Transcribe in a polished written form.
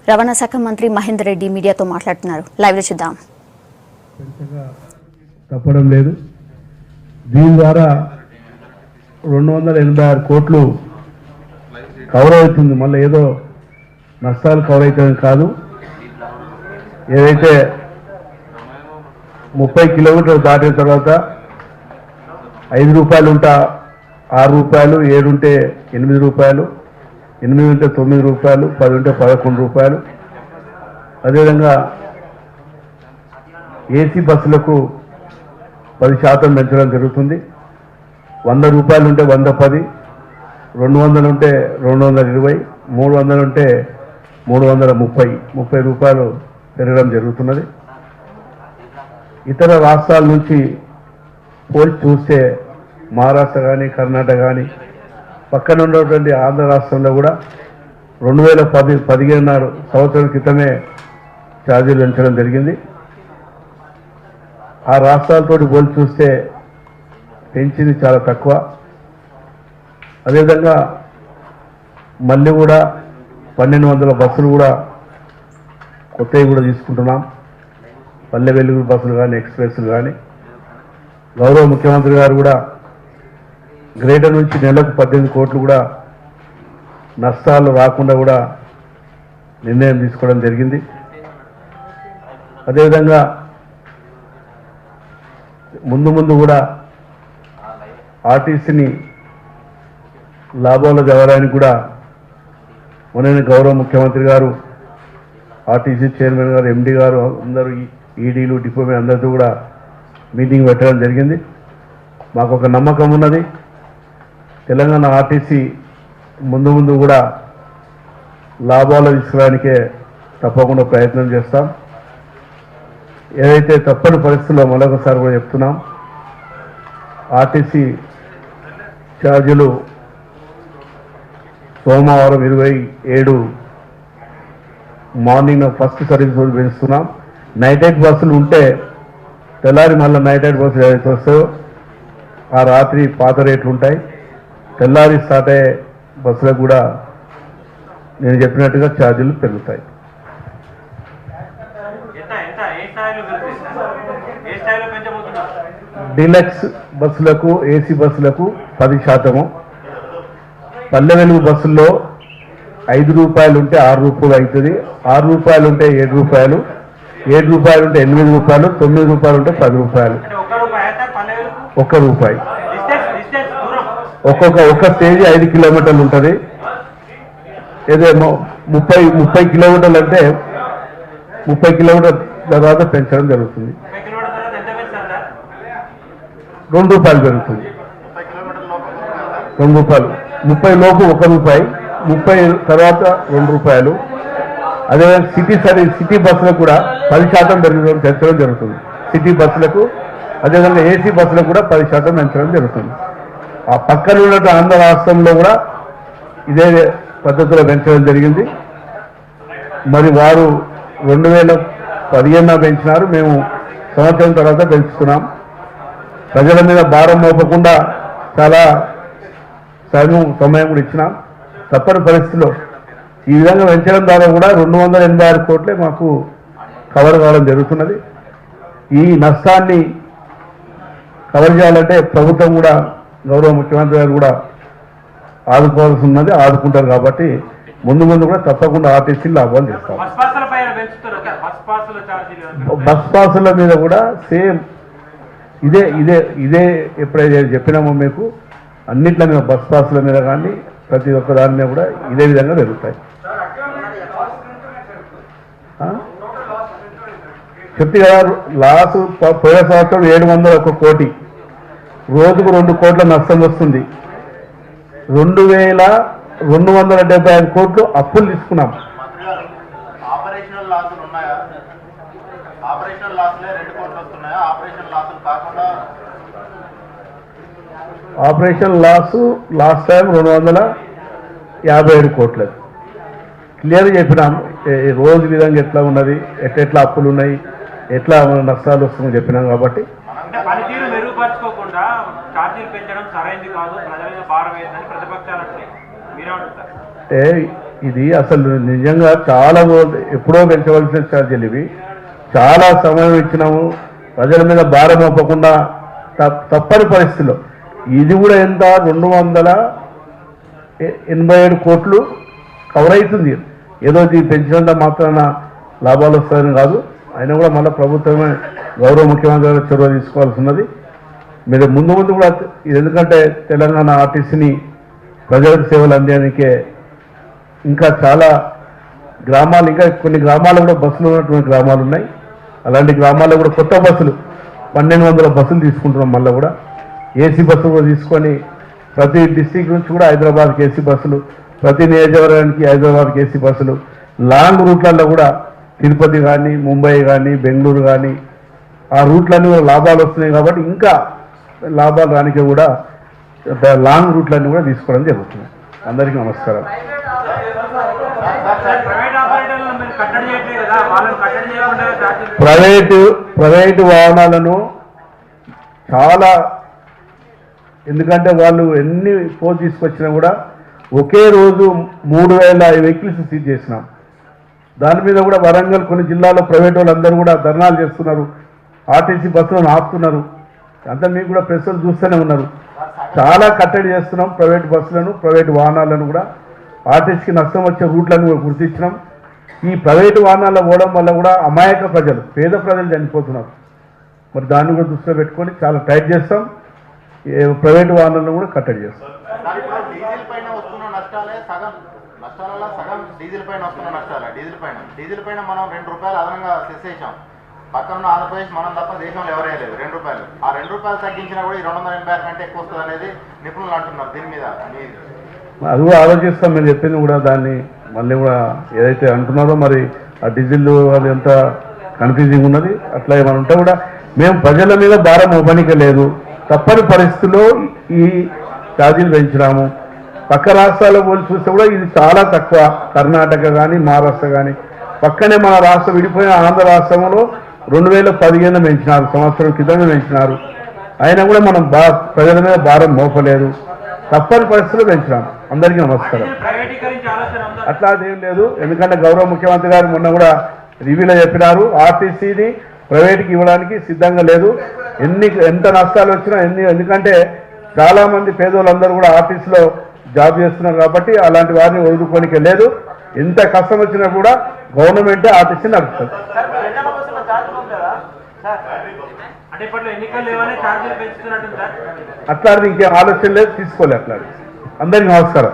రవాణా శాఖ మంత్రి మహేందర్ రెడ్డి మీడియాతో మాట్లాడుతున్నారు. లైవ్లో చూద్దాం. తప్పడం లేదు. దీని ద్వారా 286 కోట్లు కవర్ అవుతుంది. మళ్ళీ ఏదో నష్టాలు కవర్ అవుతుంది కాదు. ఏదైతే 30 కిలోమీటర్లు దాటిన తర్వాత 5 రూపాయలు ఉంటే 6 రూపాయలు, 7 ఉంటే 8 రూపాయలు, 8 ఉంటే 9 రూపాయలు, 10 ఉంటే 11 రూపాయలు. అదేవిధంగా ఏసీ బస్సులకు 10% పెంచడం జరుగుతుంది. 100 రూపాయలు ఉంటే 110, 200 ఉంటే 220, 300 ఉంటే 330 రూపాయలు పెరగడం జరుగుతున్నది. ఇతర రాష్ట్రాల నుంచి పోల్చి చూస్తే మహారాష్ట్ర కానీ, కర్ణాటక కానీ, పక్కన ఉన్నటువంటి ఆంధ్ర రాష్ట్రంలో కూడా 2015 సంవత్సరం క్రితమే ఛార్జీలు పెంచడం జరిగింది. ఆ రాష్ట్రాలతో పోల్చి చూస్తే పెంచింది చాలా తక్కువ. అదేవిధంగా మళ్ళీ కూడా 1200 బస్సులు కూడా కొత్తవి కూడా తీసుకుంటున్నాం. పల్లె వెలుగు బస్సులు కానీ, ఎక్స్ప్రెస్లు కానీ. గౌరవ ముఖ్యమంత్రి గారు కూడా గ్రేటర్ నుంచి నెలకు 18 కోట్లు కూడా నష్టాలు రాకుండా కూడా నిర్ణయం తీసుకోవడం జరిగింది. అదేవిధంగా ముందు కూడా ఆర్టీసీని లాభాలు జరగడానికి కూడా మొన్న గౌరవ ముఖ్యమంత్రి గారు, ఆర్టీసీ చైర్మన్ గారు, ఎండీ గారు, అందరూ ఈడీలు, డిపోమే అందరితో కూడా మీటింగ్ పెట్టడం జరిగింది. మాకు ఒక నమ్మకం ఉన్నది, తెలంగాణ ఆర్టీసీ ముందు కూడా లాభాలు తీసుకోవడానికే తప్పకుండా ప్రయత్నం చేస్తాం. ఏదైతే తప్పని పరిస్థితుల్లో మరొకసారి కూడా చెప్తున్నాం, ఆర్టీసీ ఛార్జీలు సోమవారం 27 మార్నింగ్ ఫస్ట్ సర్వీస్ రోజు పెంచుతున్నాం. నైట్ రైడ్ బస్సులు ఉంటే తెల్లారి మళ్ళీ నైట్ రైడ్ బస్సులు ఏదైతే వస్తాయో ఆ రాత్రి పాత రేట్లు ఉంటాయి. తెల్లారి స్టార్ట్ అయ్యే బస్సులకు కూడా నేను చెప్పినట్టుగా ఛార్జీలు పెరుగుతాయి. డీలక్స్ బస్సులకు, ఏసీ బస్సులకు 10%, పల్లె వెలుగు బస్సుల్లో 5 రూపాయలు ఉంటే 6 రూపాయలు అవుతుంది, 6 రూపాయలు ఉంటే 7 రూపాయలు, 7 రూపాయలు ఉంటే 8 రూపాయలు, 9 రూపాయలు ఉంటే 10 రూపాయలు, 1 రూపాయి. ఒక్క స్టేజ్ 5 కిలోమీటర్లు ఉంటుంది. ఏదేమో 30 కిలోమీటర్లు అంటే 30 కిలోమీటర్ల తర్వాత పెంచడం జరుగుతుంది. 2 రూపాయలు పెరుగుతుంది. 2 రూపాయలు, 30 లోపు 1 రూపాయి, 30 తర్వాత 2 రూపాయలు. అదేవిధంగా సిటీ బస్సులకు కూడా 10% పెంచడం జరుగుతుంది. సిటీ బస్సులకు, అదేవిధంగా ఏసీ బస్సులకు కూడా 10% పెంచడం జరుగుతుంది. ఆ పక్కన ఉన్న ఆంధ్ర రాష్ట్రంలో కూడా ఇదే పద్ధతిలో పెంచడం జరిగింది. మరి వారు 2015 పెంచినారు, మేము సంవత్సరం తర్వాత పెంచుతున్నాం. ప్రజల మీద భారం మోపకుండా చాలా సమయం కూడా ఇచ్చినాం. తప్పని పరిస్థితిలో ఈ విధంగా పెంచడం ద్వారా కూడా 286 కోట్లే మాకు కవర్ కావడం జరుగుతున్నది. ఈ నష్టాన్ని కవర్ చేయాలంటే ప్రభుత్వం కూడా, గౌరవ ముఖ్యమంత్రి గారు కూడా ఆదుకోవాల్సి ఉన్నది, ఆదుకుంటారు. కాబట్టి ముందు కూడా తప్పకుండా ఆర్టీసీ లాభాలు చేస్తాం. బస్ పాసుల మీద కూడా సేమ్ ఇదే ఎప్పుడైతే చెప్పినామో మీకు, అన్నిట్ల మీద బస్ పాసుల మీద కానీ ప్రతి ఒక్క దాని మీద కూడా ఇదే విధంగా జరుగుతాయి. చెప్తే కదా, లాస్ పోయే సంవత్సరం 701 కోటి, రోజుకు 2 కోట్ల నష్టం వస్తుంది. 2275 కోట్లు అప్పులు తీసుకున్నాం. ఆపరేషన్ లాస్ట్ టైం 257 కోట్లు. క్లియర్గా చెప్పినాం రోజు విధంగా ఎట్లా ఉన్నది, ఎట్లా అప్పులు ఉన్నాయి, ఎట్లా నష్టాలు వస్తుందని చెప్పినాం. కాబట్టి పనితీరు మెరుగుపరచుకోకుండా ఛార్జీలు పెంచడం సరైనది కాదు, ప్రజల మీద భారం వేయదని ప్రతిపక్షాలు అంటే మీరేమంటారు? ఇది అసలు నిజంగా చాలా ఎప్పుడో పెంచవలసిన ఛార్జీలు ఇవి. చాలా సమయం ఇచ్చినాము ప్రజల మీద భారం మోపకుండా తప్పని పరిస్థితిలో. ఇది కూడా ఎంత 287 కోట్లు కవర్ అవుతుంది. ఏదో ఇది పెంచినంత మాత్రాన లాభాలు వస్తాయని కాదు. అయినా కూడా మళ్ళీ ప్రభుత్వమే గౌరవ ముఖ్యమంత్రి గారు చొరవ తీసుకోవాల్సి ఉన్నది. మీరు ముందు కూడా ఎందుకంటే తెలంగాణ ఆర్టీసీని ప్రజలకు సేవలు అందేందుకే ఇంకా చాలా గ్రామాలు, ఇంకా కొన్ని గ్రామాలు కూడా బస్సులు ఉన్నటువంటి గ్రామాలు ఉన్నాయి. అలాంటి గ్రామాల్లో కూడా కొత్త బస్సులు 1200 బస్సులు తీసుకుంటున్నాం. మళ్ళీ కూడా ఏసీ బస్సులు కూడా తీసుకొని ప్రతి డిస్టిక్ నుంచి కూడా హైదరాబాద్కి ఏసీ బస్సులు, ప్రతి నియోజకవర్గానికి హైదరాబాద్కి ఏసీ బస్సులు, లాంగ్ రూట్లలో కూడా తిరుపతి కానీ, ముంబై కానీ, బెంగళూరు కానీ ఆ రూట్లన్నీ కూడా లాభాలు వస్తున్నాయి. కాబట్టి ఇంకా లాభాలు రానికి కూడా లాంగ్ రూట్లన్నీ కూడా తీసుకోవడం జరుగుతుంది. అందరికీ నమస్కారం. ప్రైవేట్ ఆపరేటర్లను మీరు కట్టడి చేయట్లేదు కదా, వాళ్ళని కట్టడి చేయకుండా ఛార్జీలు ప్రైవేటు వాహనాలను చాలా, ఎందుకంటే వాళ్ళు ఎన్ని తీసుకొచ్చినా కూడా ఒకే రోజు 3000 వెహికల్స్ సీజ్ చేసినాం. దాని మీద కూడా వరంగల్ కొన్ని జిల్లాలో ప్రైవేట్ వాళ్ళందరూ కూడా ధర్నాలు చేస్తున్నారు, ఆర్టీసీ బస్సులను ఆపుతున్నారు. అంతా మీకు కూడా ప్రెస్సులు చూస్తూనే ఉన్నారు. చాలా కట్టడి చేస్తున్నాం ప్రైవేట్ బస్సులను, ప్రైవేట్ వాహనాలను కూడా. ఆర్టీసీకి నష్టం వచ్చే రూట్లను కూడా గుర్తించినాం. ఈ ప్రైవేటు వాహనాల్లో పోవడం వల్ల కూడా అమాయక ప్రజలు, పేద ప్రజలు చనిపోతున్నారు. మరి దాన్ని కూడా దృష్టిలో పెట్టుకొని చాలా టైట్ చేస్తాం. ప్రైవేటు వాహనాలను కూడా కట్టడి చేస్తాం. డీజిల్ పైన వస్తున్న నష్టాలే నష్టాలలో సగం డీజిల్ పైన వస్తున్న నష్టాలే. డీజిల్ పైన మనం ₹2 అదనంగా సెస్ చేసాం. పక్కన ఉన్న ఆంధ్రప్రదేశ్ మనం తప్ప దేశంలో ఎవరే లేదు ₹2. ఆ ₹2 తగ్గించినా కూడా ఈ 286 కంటే ఎక్కువ వస్తుంది అనేది నిపుణులు అంటున్నారు. దీని మీద అది కూడా ఆలోచిస్తాం. మేము చెప్పింది కూడా దాన్ని మళ్ళీ కూడా ఏదైతే అంటున్నారో మరి ఆ డీజిల్ అది ఎంత కన్ఫ్యూజింగ్ ఉన్నది. అట్లా ఏమైనా ఉంటే కూడా మేము ప్రజల మీద భారం మోపనిక లేదు. తప్పని పరిస్థితుల్లో ఈ ఛార్జీలు పెంచినాము. పక్క రాష్ట్రాల్లో పోలి చూస్తే కూడా ఇది చాలా తక్కువ. కర్ణాటక కానీ, మహారాష్ట్ర కానీ, పక్కనే మన రాష్ట్రం విడిపోయిన ఆంధ్ర రాష్ట్రంలో 2015 పెంచినారు, సంవత్సరం క్రితమే పెంచినారు. అయినా కూడా మనం ప్రజల మీద భారం మోపలేదు. తప్పని పరిస్థితులు పెంచినాం. అందరికీ నమస్కారం. అట్లా అదేం లేదు. ఎందుకంటే గౌరవ ముఖ్యమంత్రి గారు మొన్న కూడా రివ్యూలో చెప్పినారు, ఆర్టీసీని ప్రైవేట్కి ఇవ్వడానికి సిద్ధంగా లేదు. ఎంత నష్టాలు వచ్చినా ఎందుకంటే చాలా మంది పేదోళ్ళందరూ కూడా ఆర్టీసీలో జాబ్ చేస్తున్నారు కాబట్టి అలాంటి వారిని వదులుకోనికే లేదు. ఎంత కష్టం వచ్చినా కూడా గవర్నమెంటే ఆర్టీసీ నడుపుతుంది. అట్లాంటిది ఇంకేం ఆలోచన లేదు, తీసుకోలేదు అట్లాంటి. అందరికీ నమస్కారం.